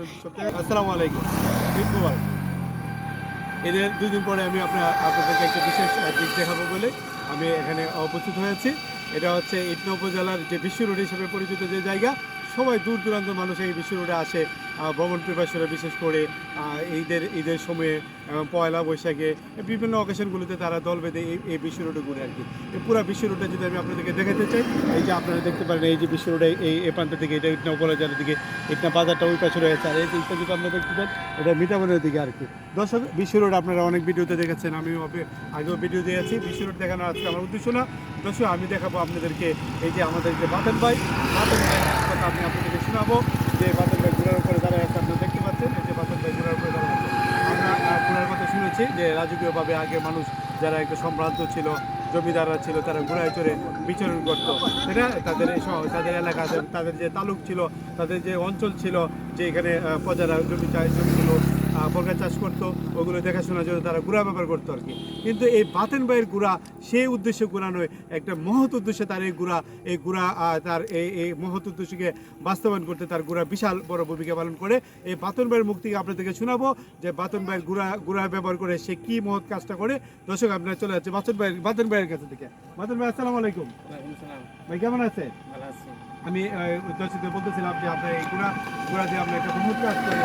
আসসালামু আলাইকুম। ঈদ মুবারক। এদের ২ দিন পরে আমি আপনাদেরকে একটা বিশেষ দিক দেখাবো বলে আমি এখানে উপস্থিত হয়েছি। এটা হচ্ছে ইটনা উপজেলার যে বিশ্ব রোড হিসেবে পরিচিত যে জায়গা, সবাই দূর দূরান্ত মানুষ এই বিশ্ব রোডে আসে ভ্রমণ পিপাসুরা, বিশেষ করে ঈদের সময়ে পয়লা বৈশাখে বিভিন্ন অকেশনগুলোতে তারা দল বেঁধে এই বিশ্ব রোডে ঘুরে আর কি। এই পুরো বিশ্ব রোডটা যদি আমি আপনাদেরকে দেখাতে চাই, এই যে আপনারা দেখতে পারেন এই যে বিশ্ব রোডে এই প্রান্ত থেকে এটা ইটনা উপজেলার দিকে ইটনা বাজারটা ওই পাশে রয়েছে, আর এই দিকটা যদি আপনারা দেখতে পান এটা মিঠাবনের দিকে আর কি। দর্শক, বিশ্ব রোড আপনারা অনেক ভিডিওতে দেখেছেন, আমিও আগেও ভিডিও দিয়েছি। বিশ্ব রোড দেখানো আজকে আমার উদ্দেশ্য না। দর্শক, আমি দেখাবো আপনাদেরকে এই যে আমাদের যে বাতেন ভাই কথা আমি আপনাদেরকে শোনাবো, যে বাতেন ভাই ঘোড়ার উপরে দাঁড়ায় আছে। আপনারা দেখতে পাচ্ছেন এই যে বাতেন ভাই ঘোড়ার উপরে দাঁড়ায় আছে। আমরা ঘোড়ার কথা শুনেছি যে রাজকীয়ভাবে আগে মানুষ যারা একটু সম্ভ্রান্ত ছিল, জমিদাররা ছিল, তারা ঘোড়ায় চড়ে বিচরণ করত। এটা তাদের এলাকা, তাদের যে তালুক ছিল, তাদের যে অঞ্চল ছিল, যে এখানে প্রজারা জমিগুলো বর্গা চাষ করতো, ওগুলো দেখাশোনার জন্য তারা গুড়া ব্যবহার করতো আর কি। কিন্তু এই বাতেন ভাইয়ের গুড়া সেই উদ্দেশ্যে গুড়া নয়, একটা মহৎ উদ্দেশ্যে তার এই গুড়া তার এই মহৎ উদ্দেশ্যকে বাস্তবায়ন করতে তার গুড়া বিশাল বড় ভূমিকা পালন করে। এই বাতেন ভাইয়ের মুখ থেকে আপনাদেরকে শোনাবো যে বাতেন ভাইয়ের গুড়া ব্যবহার করে সে কি মহৎ কাজটা করে। দর্শক, আপনারা চলে যাচ্ছে বাতেন ভাইয়ের কাছে থেকে। বাতেন ভাই, আসসালামু আলাইকুম। ভাই কেমন আছে? আমি দর্শকদের বলতেছিলাম যে আপনার এই গুড়া দিয়ে আপনি একটা মহৎ কাজ করে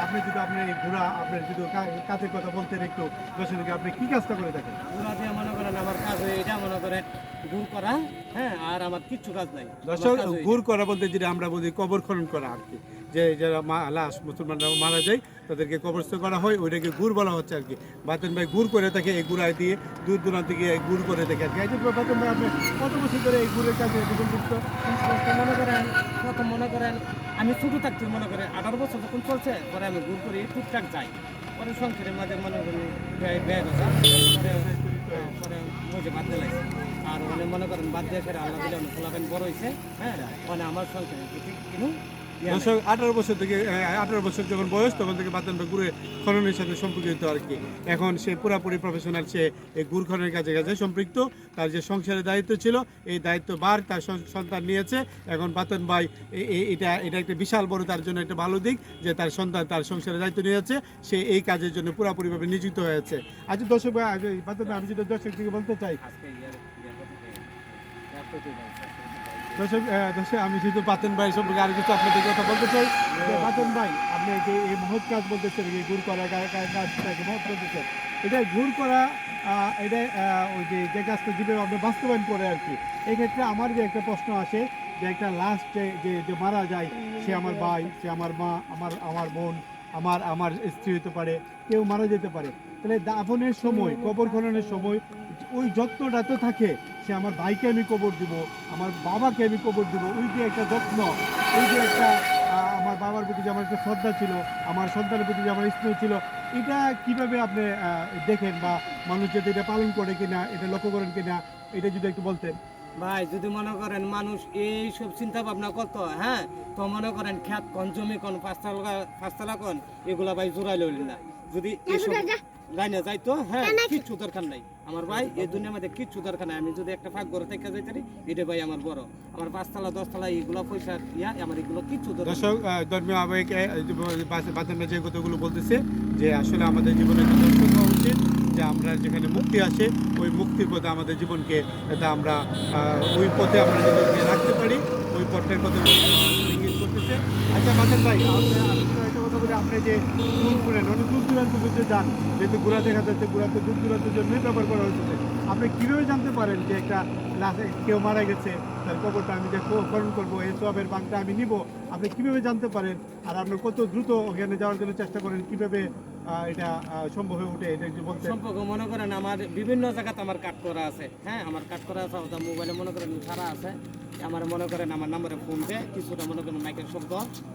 আপনি যদি আপনার এই ঘোড়া আপনার যদি কাজের কথা বলতেন একটু দর্শককে, আপনি কি কাজটা করে থাকেন? ঘোড়া দিয়ে মনে করেন আমার কাজ এটা মনে করেন গুড় করা, হ্যাঁ, আর আমার কিচ্ছু কাজ নাই। দর্শক, গুড় করা বলতে যেটা আমরা বলি কবর খনন করা আর কি, যে যারা লাশ মুসলমানরা মারা যায় তাদেরকে কবরস্থ করা হয়, ওইটাকে গুড় বলা হচ্ছে আর কি। বাতেন ভাই গুড় করে থাকে, এই গুড়ায় দিয়ে দূর দূরান্ত গিয়ে গুড় করে থাকে আর কি। এই যে বাতেন ভাই, আপনি কত বছর ধরে এই গুড়ের কাজে যুক্ত? মনে করেন আমি ছোট থাকছি, মনে করেন 18 বছর যখন চলছে, পরে আমি গুড় করি টুকটাক যাই, পরে সংসারের মাঝে মনে করি ব্যয় কথা, পরে মজে বাদ দিয়ে লাগছে। আর মানে মনে করেন বাদ দিয়ে ফেরে আল্লাহ দিলে অনেক ফলাফেন বড় হয়েছে, হ্যাঁ, মানে আমার সংসারে কিন্তু দর্শক, 18 বছর থেকে 18 বছর যখন বয়স, তখন থেকে বাতেন ভাই গুড়ে খননের সাথে সম্পর্কিত আর কি। এখন সে পুরাপুরি প্রফেশনাল, সে এই গুড় খননের কাজে সম্পৃক্ত। তার যে সংসারের দায়িত্ব ছিল, এই দায়িত্বভার তার সন্তান নিয়েছে। এখন বাতেন ভাই এটা একটা বিশাল বড় তার জন্য একটা ভালো দিক যে তার সন্তান তার সংসারের দায়িত্ব নিয়েছে, সে এই কাজের জন্য পুরাপুরিভাবে নিযুক্ত হয়েছে। আচ্ছা দর্শক ভাই, বাতেন ভাই, আমি যেটা দর্শক থেকে বলতে চাই, দর্শক আমি শুধু বাতেন ভাই সম্পর্কে আর কিছু আপনাদের কথা বলতে চাই। বাতেন ভাই, আপনি যে এই মহৎ কাজ বলতেছেন, এই গুড় করা কাজটাকে মহৎ বলতেছেন, এটা গুড় করা, এটা ওই যে কাজটা যেভাবে আপনি বাস্তবায়ন করে আর কি। এক্ষেত্রে আমার যে একটা প্রশ্ন আসে, যে একটা লাস্ট যে মারা যায়, সে আমার ভাই, সে আমার মা, আমার বোন, আমার স্ত্রী হতে পারে, কেউ মারা যেতে পারে। তাহলে দাফনের সময়, কবর খননের সময় ওই যত্নটা তো থাকে, সে আমার ভাইকে আমি কবর দিব, আমার বাবাকে আমি কবর দিব, ওই যে একটা যত্ন, ওই যে একটা আমার বাবার প্রতি যে আমার একটা শ্রদ্ধা ছিল, আমার সন্তানের প্রতি যে আমার স্নেহ ছিল, এটা কিভাবে আপনি দেখেন, বা মানুষ যদি এটা পালন করে কিনা, এটা লক্ষ্য করেন কিনা, এটা যদি একটু বলতেন। ভাই, যদি মনে করেন মানুষ এই সব চিন্তা ভাবনা করতো, হ্যাঁ, তো মনে করেন খ্যাত কন, জমি কন, পাঁচতলা কন, এগুলা ভাই জোড়াই লইলেন না। যদি এইসব লাইনে যাইতো, হ্যাঁ, কিচ্ছু দরকার নাই আমার ভাই, এই দুনিয়ার মধ্যে কিচ্ছু দরকার নাই। আমি যদি একটা ফাঁক ঘরে থেকে যাইতে পারি, এটা ভাই আমার বড়। আমার 5তলা 10তলা এগুলো পয়সা আমার এগুলো কিচ্ছু দরকার। দর্শক, ধর্মীয় আবেগে বাতেন যে কথাগুলো বলতেছে, যে আসলে আমাদের জীবনে হওয়া উচিত যে আমরা যেখানে মুক্তি আসে, ওই মুক্তির পথে আমাদের জীবনকে আমরা ওই পথে আমরা নিজেকে রাখতে পারি, ওই পথের কথা ইঙ্গিত করতেছে। আচ্ছা বাতেন ভাই, একটা কথা বলি, আপনি যে গুড় করেন অনেক দূর দূরান্ত পর্যন্ত যান, যেহেতু গুড়া দেখা যাচ্ছে, গুড়াতে দূর দূরান্তের জন্যই ব্যবহার করা হয়েছে। আপনি কীভাবে জানতে পারেন যে একটা কেউ মারা গেছে, তার কবরটা আমি যে খনন করবো, এই সবের বাংটা আমি নিব, আপনি কীভাবে জানতে পারেন? আর আপনি কত দ্রুত ওখানে যাওয়ার জন্য চেষ্টা করেন, কীভাবে এটা সম্ভব হয়ে উঠে, এটা একটু বলতে। সম্পর্ক মনে করেন আমার বিভিন্ন জায়গাতে আমার কাট করা আছে, হ্যাঁ, আমার কাট করা আছে, ওটা মোবাইলে মনে করেন সারা আছে। আমার মনে করেন আমার নাম্বারে ফোন দেয়, কিছুটা মনে করেন মাইকের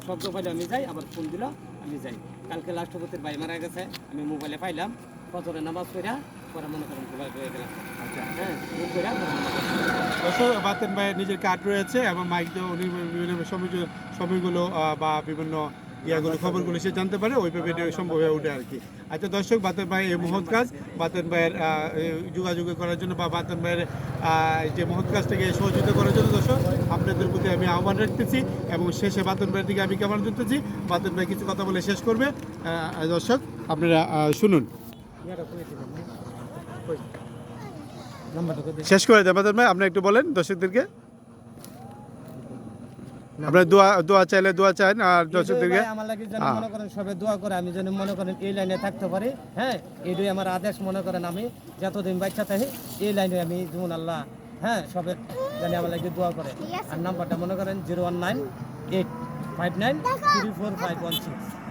শব্দ পাইলে আমি যাই, আবার ফোন দিল আমি যাই। কালকে রাষ্ট্রপতির ভাই মারা গেছে, আমি মোবাইলে পাইলাম, ফজরে নামাজ পড়া পরে মনে করেন ঘোরা হয়ে গেলাম। আচ্ছা, হ্যাঁ, বাতেন ভাইয়ের নিজের কার্ড রয়েছে এবং মাইক দিয়ে উনি বিভিন্ন সময়গুলো বা বিভিন্ন খবরগুলো সে জানতে পারে, ওইভাবে এটা সম্ভব হয়ে ওঠে আর কি। আচ্ছা দর্শক, বাতেন ভাই এই মহৎ কাজ, বাতেন ভাইয়ের যোগাযোগ করার জন্য বা বাতেন ভাইয়ের যে মহৎ কাজটাকে সহযোগিতা করার জন্য দর্শক আপনাদের প্রতি আমি আহ্বান রাখতেছি এবং শেষে বাতন ভাইয়ের দিকে আমি কেমন দিতেছি, বাতন ভাই কিছু কথা বলে শেষ করবে। দর্শক আপনারা শুনুন, শেষ করে দেন বাতন ভাই, আপনি একটু বলেন দর্শকদেরকে, আপনার দোয়া চাইলে দোয়া চান আর দর্শকদেরকে। আমার লাগে যেন মনে করেন সবাই দোয়া করে, আমি যেন মনে করেন এই লাইনে থাকতে পারি। হ্যাঁ, এটাই আমার আদেশ। মনে করেন আমি যতদিন বাচ্চা থাকি এই লাইনে আমি যেমন আল্লাহ, হ্যাঁ, সবাই জানি আমার লাগে দোয়া করে। আর নাম্বারটা মনে করেন 01985934516।